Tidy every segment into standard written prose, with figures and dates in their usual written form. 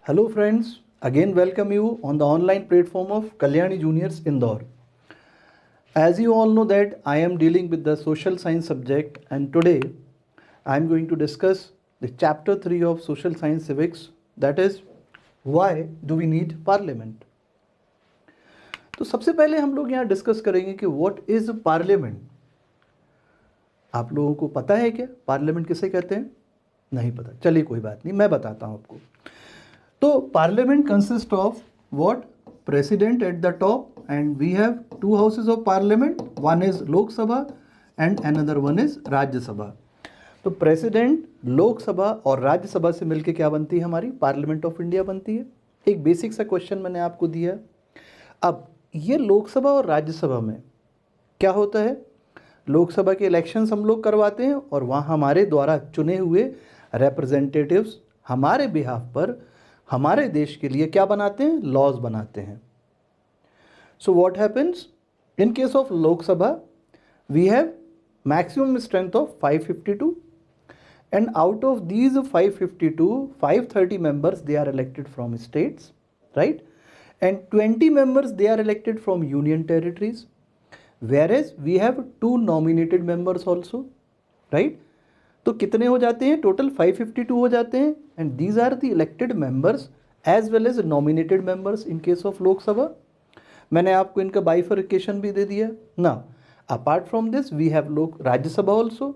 Hello friends, again welcome you on the online platform of Kalyani Juniors Indore. As you all know that I am dealing with the social science subject and today I am going to discuss the chapter 3 of social science civics, that is why do we need parliament. तो सबसे पहले हम लोग यहाँ discuss करेंगे कि what is parliament. आप लोगों को पता है क्या पार्लियामेंट किसे कहते हैं? नहीं पता, चलिए कोई बात नहीं, मैं बताता हूँ आपको. तो parliament consist of what? President at the top and we have two houses of parliament, one is Lok Sabha and another one is Rajya Sabha. तो प्रेसिडेंट, लोकसभा और राज्यसभा से मिलकर क्या बनती है? हमारी पार्लियामेंट ऑफ इंडिया बनती है. एक बेसिक सा क्वेश्चन मैंने आपको दिया. अब ये लोकसभा और राज्यसभा में क्या होता है? लोकसभा के इलेक्शंस हम लोग करवाते हैं और वहाँ हमारे द्वारा चुने हुए रिप्रेजेंटेटिव्स हमारे बिहाफ पर हमारे देश के लिए क्या बनाते हैं? लॉज बनाते हैं. So what happens in case of Lok Sabha? We have maximum strength of 552 and out of these 552, 530 members they are elected from states, right? And 20 members they are elected from union territories, whereas we have 2 nominated members also, right? तो कितने हो जाते हैं? Total 552 हो जाते हैं. And these are the elected members as well as nominated members in case of Lok Sabha. मैंने आपको इनका बाइफर्केशन भी दे दिया ना. Apart from this we have Lok Rajya Sabha also,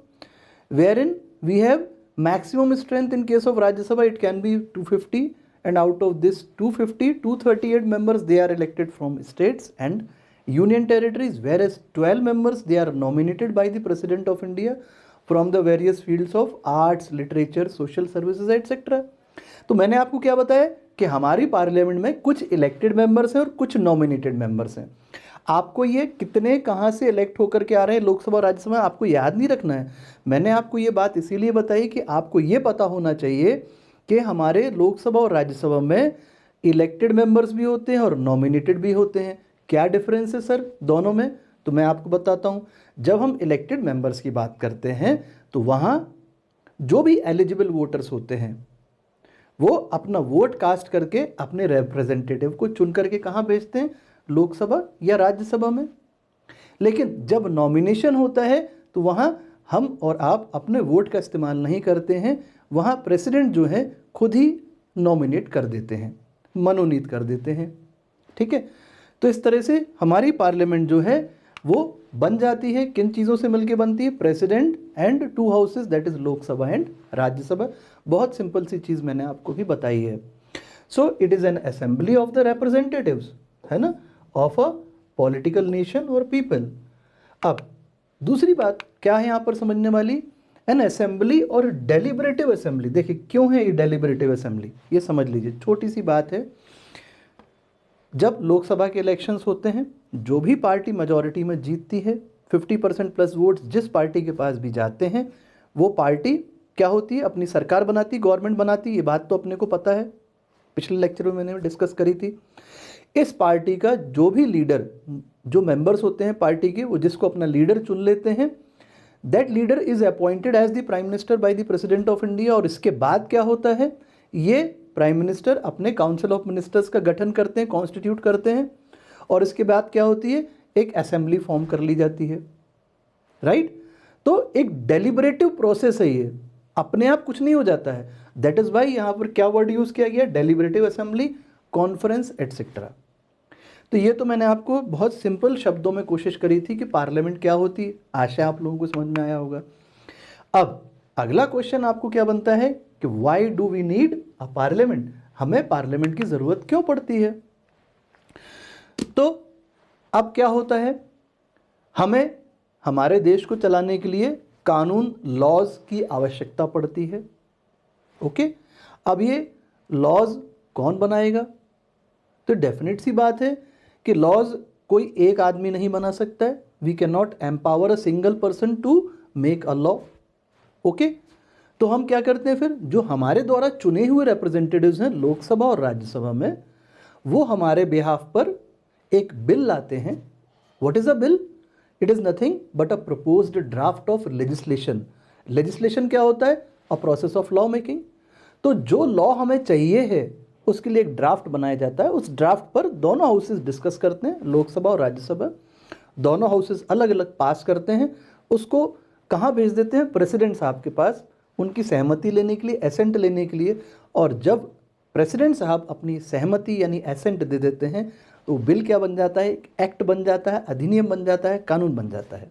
where in we have maximum strength in case of Rajya Sabha it can be 250 and out of this 250, 238 members they are elected from states and union territories, whereas 12 members they are nominated by the President of India from the various fields of arts, literature, social services etc. तो मैंने आपको क्या बताया कि हमारी parliament में कुछ elected members हैं और कुछ नॉमिनेटेड मेंबर्स हैं. आपको ये कितने कहाँ से इलेक्ट होकर के आ रहे हैं लोकसभा और राज्यसभा आपको याद नहीं रखना है. मैंने आपको ये बात इसीलिए बताई कि आपको ये पता होना चाहिए कि हमारे लोकसभा और राज्यसभा में इलेक्टेड मेंबर्स भी होते हैं और नॉमिनेटेड भी होते हैं. क्या डिफरेंस है सर दोनों में? तो मैं आपको बताता हूं. जब हम इलेक्टेड मेंबर्स की बात करते हैं तो वहां जो भी एलिजिबल वोटर्स होते हैं वो अपना वोट कास्ट करके अपने रिप्रेजेंटेटिव को चुन करके कहां भेजते हैं? लोकसभा या राज्यसभा में. लेकिन जब नॉमिनेशन होता है तो वहां हम और आप अपने वोट का इस्तेमाल नहीं करते हैं. वहाँ प्रेसिडेंट जो है खुद ही नॉमिनेट कर देते हैं, मनोनीत कर देते हैं. ठीक है. तो इस तरह से हमारी पार्लियामेंट जो है वो बन जाती है. किन चीज़ों से मिलके बनती है? President and 2 houses, that is Lok Sabha and Rajya Sabha. बहुत सिंपल सी चीज़ मैंने आपको भी बताई है. So it is an assembly of the representatives, है ना, ऑफ अ पॉलिटिकल नेशन और पीपल. अब दूसरी बात क्या है यहाँ पर समझने वाली? एन असेंबली और डेलिबरेटिव असेंबली. देखिए क्यों है ये डेलिबरेटिव असेंबली, ये समझ लीजिए. छोटी सी बात है. जब लोकसभा के इलेक्शंस होते हैं, जो भी पार्टी मेजॉरिटी में जीतती है, 50% प्लस वोट्स जिस पार्टी के पास भी जाते हैं, वो पार्टी क्या होती है? अपनी सरकार बनाती, गवर्नमेंट बनाती. ये बात तो अपने को पता है, पिछले लेक्चर में मैंने डिस्कस करी थी. इस पार्टी का जो भी लीडर, जो मेंबर्स होते हैं पार्टी के, वो जिसको अपना लीडर चुन लेते हैं, that leader is appointed as the prime minister by the president of India. और इसके बाद क्या होता है? ये प्राइम मिनिस्टर अपने काउंसिल ऑफ मिनिस्टर्स का गठन करते हैं, कॉन्स्टिट्यूट करते हैं. और इसके बाद क्या होती है? एक असेंबली फॉर्म कर ली जाती है, राइट. तो एक डेलिबरेटिव प्रोसेस है ये, अपने आप कुछ नहीं हो जाता है. दैट इज वाई यहाँ पर क्या वर्ड यूज किया गया? Deliberative assembly, conference etcetera. तो ये तो मैंने आपको बहुत सिंपल शब्दों में कोशिश करी थी कि पार्लियामेंट क्या होती है. आशा आप लोगों को समझ में आया होगा. अब अगला क्वेश्चन आपको क्या बनता है कि why do we need a parliament? हमें पार्लियामेंट की जरूरत क्यों पड़ती है? तो अब क्या होता है? हमें हमारे देश को चलाने के लिए कानून, लॉज की आवश्यकता पड़ती है. ओके. अब ये लॉज कौन बनाएगा? तो डेफिनेट सी बात है कि लॉज कोई एक आदमी नहीं बना सकता है. We can not empower a single person to make a law. Okay. तो हम क्या करते हैं फिर? जो हमारे द्वारा चुने हुए रिप्रेजेंटेटिव्स हैं लोकसभा और राज्यसभा में, वो हमारे बिहाफ पर एक बिल लाते हैं. What is a bill? It is nothing but a proposed draft of legislation. Legislation क्या होता है? A process of law making. तो जो लॉ हमें चाहिए है उसके लिए एक ड्राफ्ट बनाया जाता है। उस ड्राफ्ट पर दोनों हाउसेस डिस्कस करते हैं, लोकसभा और राज्यसभा, दोनों हाउसेस अलग अलग पास करते हैं। उसको कहाँ भेज देते हैं? प्रेसिडेंट साहब के पास, उनकी सहमति लेने के लिए, एसेंट लेने के लिए। और जब प्रेसिडेंट साहब अपनी सहमति यानी एसेंट दे देते हैं तो बिल क्या बन जाता है? एक एक्ट बन जाता है, अधिनियम बन जाता है, कानून बन जाता है।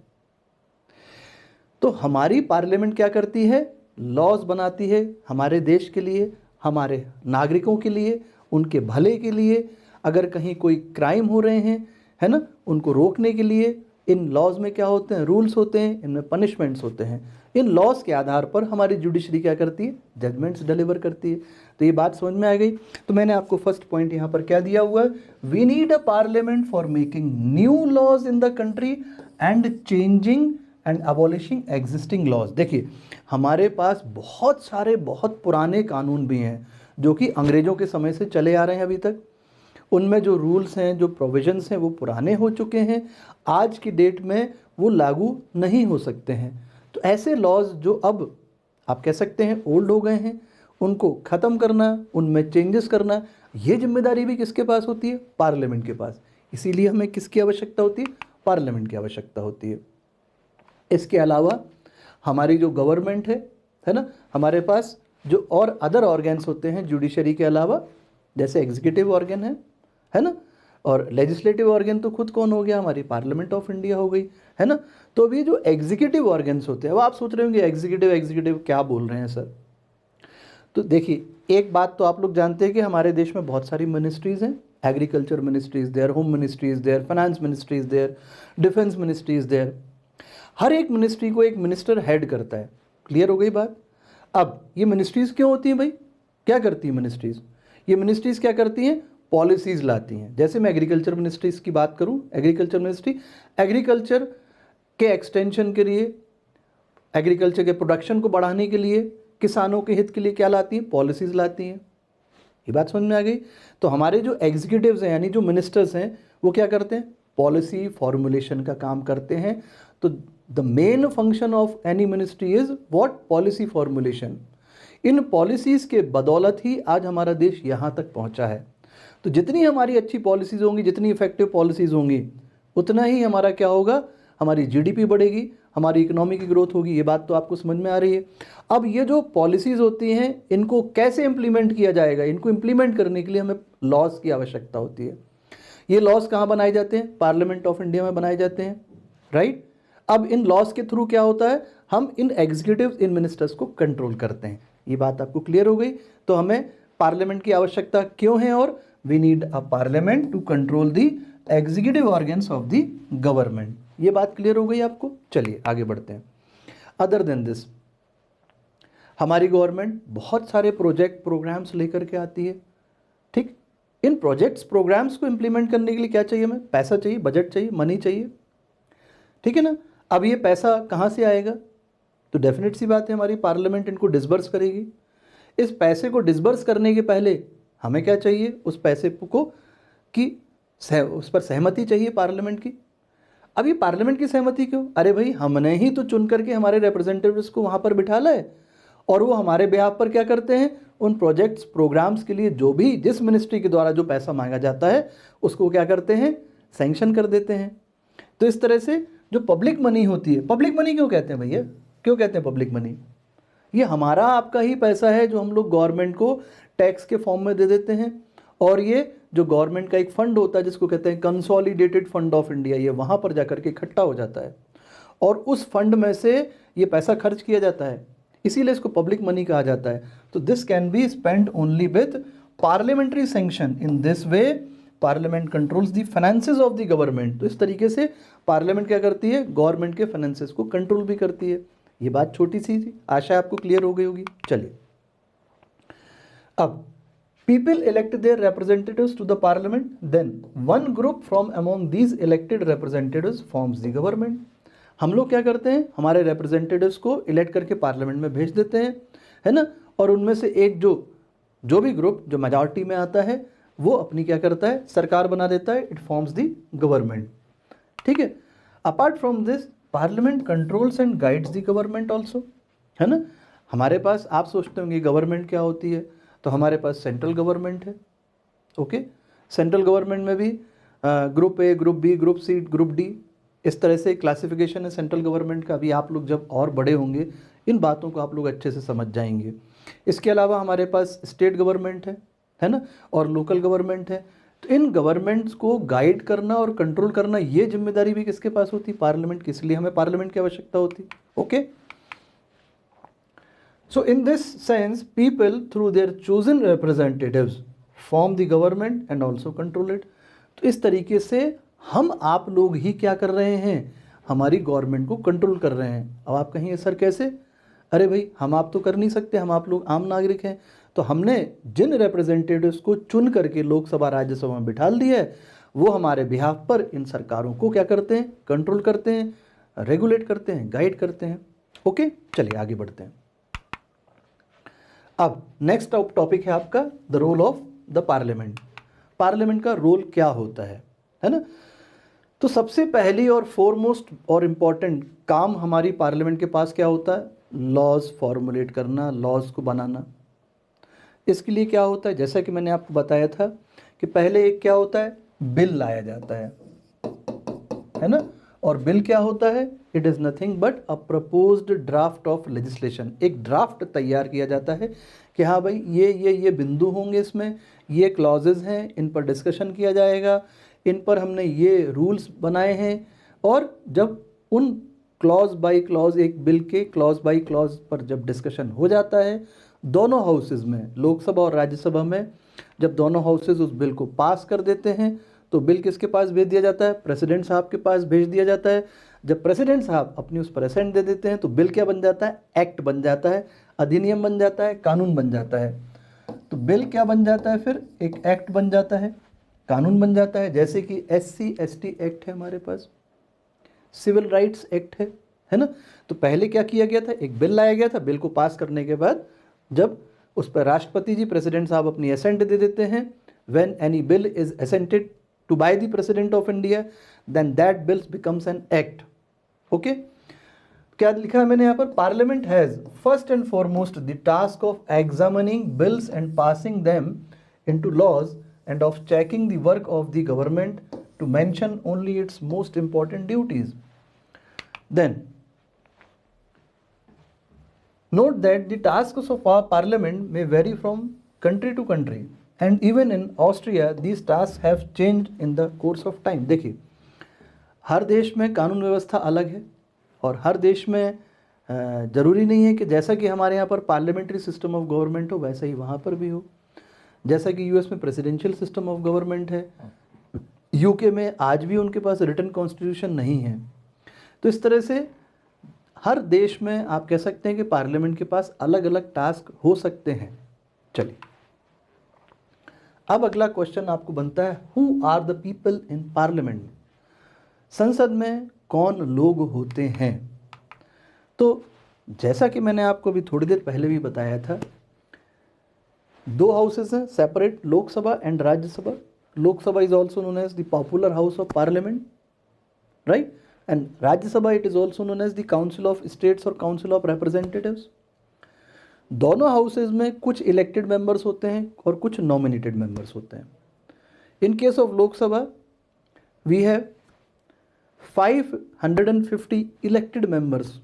तो हमारी पार्लियामेंट क्या करती है? लॉज बनाती है हमारे देश के लिए, हमारे नागरिकों के लिए, उनके भले के लिए। अगर कहीं कोई क्राइम हो रहे हैं, है ना, उनको रोकने के लिए इन लॉज में क्या होते हैं? रूल्स होते हैं, इनमें पनिशमेंट्स होते हैं। इन लॉज के आधार पर हमारी जुडिशरी क्या करती है? जजमेंट्स डिलीवर करती है। तो ये बात समझ में आ गई। तो मैंने आपको फर्स्ट पॉइंट यहाँ पर क्या दिया हुआ है? We need a parliament for making new laws in the country and changing and abolishing existing laws. देखिए, हमारे पास बहुत सारे बहुत पुराने कानून भी हैं जो कि अंग्रेज़ों के समय से चले आ रहे हैं अभी तक। उनमें जो रूल्स हैं, जो प्रोविजंस हैं, वो पुराने हो चुके हैं, आज की डेट में वो लागू नहीं हो सकते हैं। तो ऐसे लॉज जो अब आप कह सकते हैं ओल्ड हो गए हैं, उनको ख़त्म करना, उनमें चेंजेस करना, ये जिम्मेदारी भी किसके पास होती है? पार्लियामेंट के पास। इसीलिए हमें किसकी आवश्यकता होती है? पार्लियामेंट की आवश्यकता होती है। इसके अलावा हमारी जो गवर्नमेंट है ना, हमारे पास जो और अदर ऑर्गन्स होते हैं जुडिशरी के अलावा, जैसे एग्जीक्यूटिव ऑर्गन है ना, और लेजिस्लेटिव ऑर्गन तो खुद कौन हो गया? हमारी पार्लियामेंट ऑफ इंडिया हो गई, है ना। तो अभी जो एग्जीक्यूटिव ऑर्गन्स होते हैं, अब आप सोच रहे होंगे एग्जीक्यूटिव क्या बोल रहे हैं सर? तो देखिए, एक बात तो आप लोग जानते हैं कि हमारे देश में बहुत सारी मिनिस्ट्रीज़ हैं। Agriculture ministries there, home ministries there, finance ministries there, defence ministries there. हर एक मिनिस्ट्री को एक मिनिस्टर हेड करता है। क्लियर हो गई बात? अब ये मिनिस्ट्रीज़ क्यों होती हैं भाई? क्या करती हैं मिनिस्ट्रीज़? ये मिनिस्ट्रीज़ क्या करती हैं? पॉलिसीज़ लाती हैं। जैसे मैं एग्रीकल्चर मिनिस्ट्रीज़ की बात करूं, एग्रीकल्चर मिनिस्ट्री एग्रीकल्चर के एक्सटेंशन के लिए, एग्रीकल्चर के प्रोडक्शन को बढ़ाने के लिए, किसानों के हित के लिए क्या लाती हैं? पॉलिसीज़ लाती हैं। ये बात समझ में आ गई? तो हमारे जो एग्जीक्यूटिव्स हैं यानी जो मिनिस्टर्स हैं, वो क्या करते हैं? पॉलिसी फॉर्मुलेशन का काम करते हैं। तो the main function of any ministry is what? Policy formulation. In policies के बदौलत ही आज हमारा देश यहाँ तक पहुँचा है। तो जितनी हमारी अच्छी पॉलिसीज होंगी, जितनी इफेक्टिव पॉलिसीज होंगी, उतना ही हमारा क्या होगा? हमारी जीडीपी बढ़ेगी, हमारी इकोनॉमी की ग्रोथ होगी। ये बात तो आपको समझ में आ रही है। अब ये जो पॉलिसीज़ होती हैं, इनको कैसे इम्प्लीमेंट किया जाएगा? इनको इम्प्लीमेंट करने के लिए हमें लॉज की आवश्यकता होती है। ये लॉज कहाँ बनाए जाते हैं? पार्लियामेंट ऑफ इंडिया में बनाए जाते हैं, राइट। अब इन लॉज के थ्रू क्या होता है? हम इन एग्जीक्यूटिव, इन मिनिस्टर्स को कंट्रोल करते हैं। ये बात आपको क्लियर हो गई? तो हमें पार्लियामेंट की आवश्यकता क्यों है? और we need a parliament to control the executive organs of the government. ये बात क्लियर हो गई आपको? चलिए आगे बढ़ते हैं। अदर देन दिस, हमारी गवर्नमेंट बहुत सारे प्रोजेक्ट प्रोग्राम्स लेकर के आती है, ठीक। इन प्रोजेक्ट्स प्रोग्राम्स को इम्प्लीमेंट करने के लिए क्या चाहिए? हमें पैसा चाहिए, बजट चाहिए, मनी चाहिए, ठीक है ना। अब ये पैसा कहाँ से आएगा? तो डेफिनेट सी बात है, हमारी पार्लियामेंट इनको डिसबर्स करेगी। इस पैसे को डिसबर्स करने के पहले हमें क्या चाहिए? उस पैसे को कि उस पर सहमति चाहिए पार्लियामेंट की। अब ये पार्लियामेंट की सहमति क्यों? अरे भाई, हमने ही तो चुन करके हमारे रिप्रेजेंटेटिव्स को वहाँ पर बिठाला है, और वो हमारे बिहाफ पर क्या करते हैं? उन प्रोजेक्ट्स प्रोग्राम्स के लिए जो भी जिस मिनिस्ट्री के द्वारा जो पैसा मांगा जाता है, उसको क्या करते हैं? सैंक्शन कर देते हैं। तो इस तरह से जो पब्लिक मनी होती है, पब्लिक मनी क्यों कहते हैं भैया? क्यों कहते हैं पब्लिक मनी? ये हमारा आपका ही पैसा है जो हम लोग गवर्नमेंट को टैक्स के फॉर्म में दे देते हैं। और ये जो गवर्नमेंट का एक फंड होता है जिसको कहते हैं कंसोलिडेटेड फंड ऑफ इंडिया, ये वहाँ पर जाकर के इकट्ठा हो जाता है और उस फंड में से ये पैसा खर्च किया जाता है, इसीलिए इसको पब्लिक मनी कहा जाता है। तो this can be spend only with parliamentary sanction. In this way parliament controls the finances of the government. तो इस तरीके से पार्लियामेंट क्या करती है? गवर्नमेंट के फाइनेंसेस को कंट्रोल भी करती है। ये बात छोटी सी थी, आशा आपको क्लियर हो गई होगी। चलिए, अब people elect their representatives to the parliament, then one group from among these elected representatives forms the government। हम लोग क्या करते हैं? हमारे representatives को इलेक्ट करके पार्लियामेंट में भेज देते हैं, है ना। और उनमें से एक जो भी ग्रुप जो मेजॉरिटी में आता है, वो अपनी क्या करता है? सरकार बना देता है। इट फॉर्म्स द गवर्नमेंट, ठीक है। Apart from this, parliament controls and guides the government also, है ना। हमारे पास, आप सोचते होंगे गवर्नमेंट क्या होती है? तो हमारे पास सेंट्रल गवर्नमेंट है, ओके। सेंट्रल गवर्नमेंट में भी group A, group B, group C, group D, इस तरह से क्लासिफिकेशन है सेंट्रल गवर्नमेंट का। अभी आप लोग जब और बड़े होंगे इन बातों को आप लोग अच्छे से समझ जाएंगे। इसके अलावा हमारे पास स्टेट गवर्नमेंट है ना, और लोकल गवर्नमेंट है। तो इन गवर्नमेंट्स को गाइड करना और कंट्रोल करना ये जिम्मेदारी भी किसके पास होती? पार्लियामेंट की। इसलिए हमें पार्लियामेंट की आवश्यकता होती। Okay. So in this sense, people through their chosen representatives form the government and also control it. तो इस तरीके से हम आप लोग ही क्या कर रहे हैं? हमारी गवर्नमेंट को कंट्रोल कर रहे हैं। अब आप कहेंगे सर कैसे? अरे भाई हम आप तो कर नहीं सकते, हम आप लोग आम नागरिक हैं। तो हमने जिन रिप्रेजेंटेटिव्स को चुन करके लोकसभा राज्यसभा में बिठा दिया है वो हमारे बिहाफ पर इन सरकारों को क्या करते हैं? कंट्रोल करते हैं, रेगुलेट करते हैं, गाइड करते हैं। ओके, चलिए आगे बढ़ते हैं। अब नेक्स्ट टॉपिक है आपका the role of the parliament. Parliament का रोल क्या होता है ना? तो सबसे पहली और फॉरमोस्ट और इम्पॉर्टेंट काम हमारी पार्लियामेंट के पास क्या होता है? लॉज फॉर्मुलेट करना, लॉज को बनाना। इसके लिए क्या होता है? जैसा कि मैंने आपको बताया था कि पहले एक क्या होता है? बिल लाया जाता है ना। और बिल क्या होता है? It is nothing but a proposed draft of legislation. एक ड्राफ्ट तैयार किया जाता है कि हाँ भाई ये बिंदु होंगे, इसमें ये क्लॉजेज हैं, इन पर डिस्कशन किया जाएगा, इन पर हमने ये रूल्स बनाए हैं। और जब उन क्लॉज बाय क्लॉज, एक बिल के क्लॉज बाय क्लॉज पर जब डिस्कशन हो जाता है दोनों हाउसेज में, लोकसभा और राज्यसभा में, जब दोनों हाउसेज उस बिल को पास कर देते हैं तो बिल किसके पास भेज दिया जाता है? प्रेसिडेंट साहब के पास भेज दिया जाता है। जब प्रेसिडेंट साहब अपनी उस पर असेंट दे देते हैं तो बिल क्या बन जाता है? एक्ट बन जाता है, अधिनियम बन जाता है, कानून बन जाता है। तो बिल क्या बन जाता है? फिर एक एक्ट बन जाता है, कानून बन जाता है। जैसे कि SC/ST एक्ट है हमारे पास, सिविल राइट्स एक्ट है ना। तो पहले क्या किया गया था? एक बिल लाया गया था, बिल को पास करने के बाद जब उस पर राष्ट्रपति जी, प्रेसिडेंट साहब अपनी असेंट दे देते हैं, when any bill is assented to by the president of India then that bill becomes an act. Okay, क्या लिखा है मैंने यहाँ पर? Parliament has first and foremost the task of examining bills and passing them into laws and of checking the work of the government, to mention only its most important duties. Then note that the tasks of our parliament may vary from country to country, and even in Austria these tasks have changed in the course of time. देखिए, हर देश में कानून व्यवस्था अलग है और हर देश में ज़रूरी नहीं है कि जैसा कि हमारे यहाँ पर पार्लियामेंट्री सिस्टम ऑफ गवर्नमेंट हो वैसा ही वहाँ पर भी हो। जैसा कि यूएस में प्रेसिडेंशियल सिस्टम ऑफ गवर्नमेंट है, यूके में आज भी उनके पास रिटन कॉन्स्टिट्यूशन नहीं है। तो इस तरह से हर देश में आप कह सकते हैं कि पार्लियामेंट के पास अलग अलग टास्क हो सकते हैं। चलिए, अब अगला क्वेश्चन आपको बनता है, who are the people in parliament? संसद में कौन लोग होते हैं? तो जैसा कि मैंने आपको अभी थोड़ी देर पहले भी बताया था, दो हाउसेस हैं separate, Lok Sabha and Rajya Sabha. Lok Sabha is also known as the popular house of parliament, right, and Rajya Sabha it is also known as the council of states और काउंसिल ऑफ रिप्रेजेंटेटिव्स। दोनों हाउसेज में कुछ इलेक्टेड मेंबर्स होते हैं और कुछ नॉमिनेटेड मेंबर्स होते हैं। In case of Lok Sabha we have 550 elected members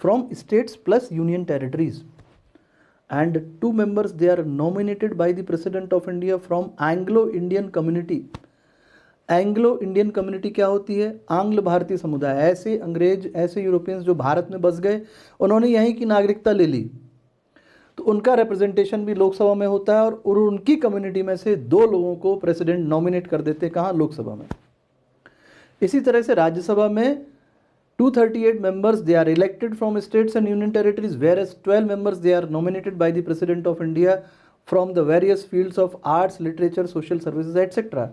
from states plus union territories, and 2 members they are nominated by the President of India from Anglo-Indian community. Anglo-Indian community क्या होती है? आंग्ल भारतीय समुदाय। ऐसे अंग्रेज, ऐसे यूरोपियंस जो भारत में बस गए, उन्होंने यहीं की नागरिकता ले ली, तो उनका रिप्रेजेंटेशन भी लोकसभा में होता है और उनकी कम्युनिटी में से 2 लोगों को प्रेसिडेंट नॉमिनेट कर देते हैं। कहाँ? लोकसभा में। इसी तरह से राज्यसभा में 238 members they are elected from states and union territories, whereas 12 members they are nominated by the President of India from the various fields of arts, literature, social services, etc.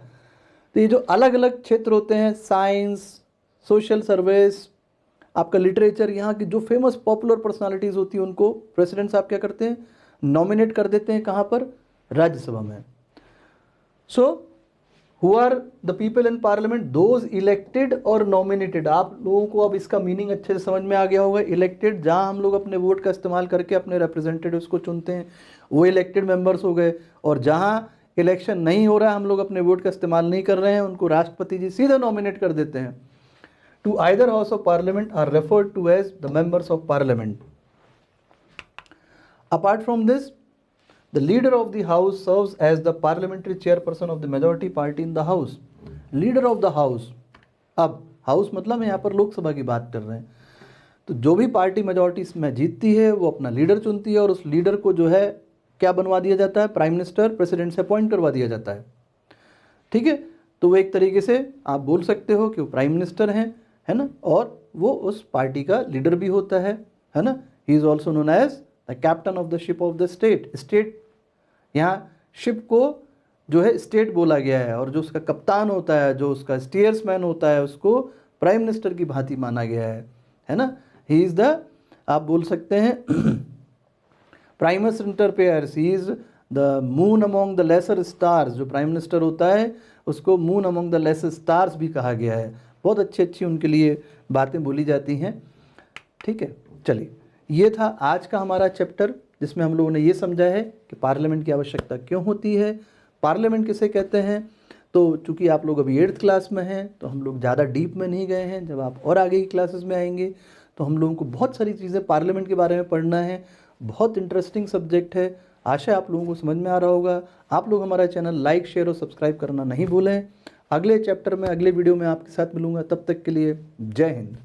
तो ये जो अलग अलग क्षेत्र होते हैं, साइंस, सोशल सर्विस, आपका literature, यहाँ की जो फेमस पॉपुलर पर्सनालिटीज़ होती हैं उनको प्रेसिडेंट साहब क्या करते हैं? नॉमिनेट कर देते हैं। कहाँ पर? राज्यसभा में। सो Who are the people in parliament? Those elected और nominated। आप लोगों को अब इसका मीनिंग अच्छे से समझ में आ गया होगा। इलेक्टेड, जहाँ हम लोग अपने वोट का इस्तेमाल करके अपने रिप्रेजेंटेटिव्स को चुनते हैं, वो इलेक्टेड मेंबर्स हो गए। और जहाँ इलेक्शन नहीं हो रहा है, हम लोग अपने वोट का इस्तेमाल नहीं कर रहे हैं, उनको राष्ट्रपति जी सीधे नॉमिनेट कर देते हैं। To either house of parliament are referred to as the members of parliament. Apart from this, the leader of the house serves as the parliamentary chairperson of the majority party in the house. Leader of the house, अब house मतलब यहाँ पर लोकसभा की बात कर रहे हैं, तो जो भी पार्टी मेजॉरिटी में जीतती है वो अपना लीडर चुनती है और उस लीडर को जो है क्या बनवा दिया जाता है, प्राइम मिनिस्टर प्रेसिडेंट से अपॉइंट करवा दिया जाता है। ठीक है, तो वो एक तरीके से आप बोल सकते हो कि वो प्राइम मिनिस्टर हैं, है ना, और वो उस पार्टी का लीडर भी होता है ना। He is also known as the captain of the ship of the state. State, यहाँ शिप को जो है स्टेट बोला गया है, और जो उसका कप्तान होता है, जो उसका स्टीयर्समैन होता है, उसको प्राइम मिनिस्टर की भांति माना गया है ना। ही इज़ द, आप बोल सकते हैं primus inter pares, he is the moon among the lesser stars. जो प्राइम मिनिस्टर होता है उसको moon among the lesser stars भी कहा गया है। बहुत अच्छी अच्छी उनके लिए बातें बोली जाती हैं। ठीक है, चलिए, ये था आज का हमारा चैप्टर, जिसमें हम लोगों ने ये समझा है कि पार्लियामेंट की आवश्यकता क्यों होती है, पार्लियामेंट किसे कहते हैं। तो चूँकि आप लोग अभी 8th क्लास में हैं तो हम लोग ज़्यादा डीप में नहीं गए हैं। जब आप और आगे की क्लासेस में आएंगे तो हम लोगों को बहुत सारी चीज़ें पार्लियामेंट के बारे में पढ़ना है। बहुत इंटरेस्टिंग सब्जेक्ट है। आशा है आप लोगों को समझ में आ रहा होगा। आप लोग हमारा चैनल लाइक, शेयर और सब्सक्राइब करना नहीं भूलें। अगले चैप्टर में, अगले वीडियो में आपके साथ मिलूंगा। तब तक के लिए जय हिंद।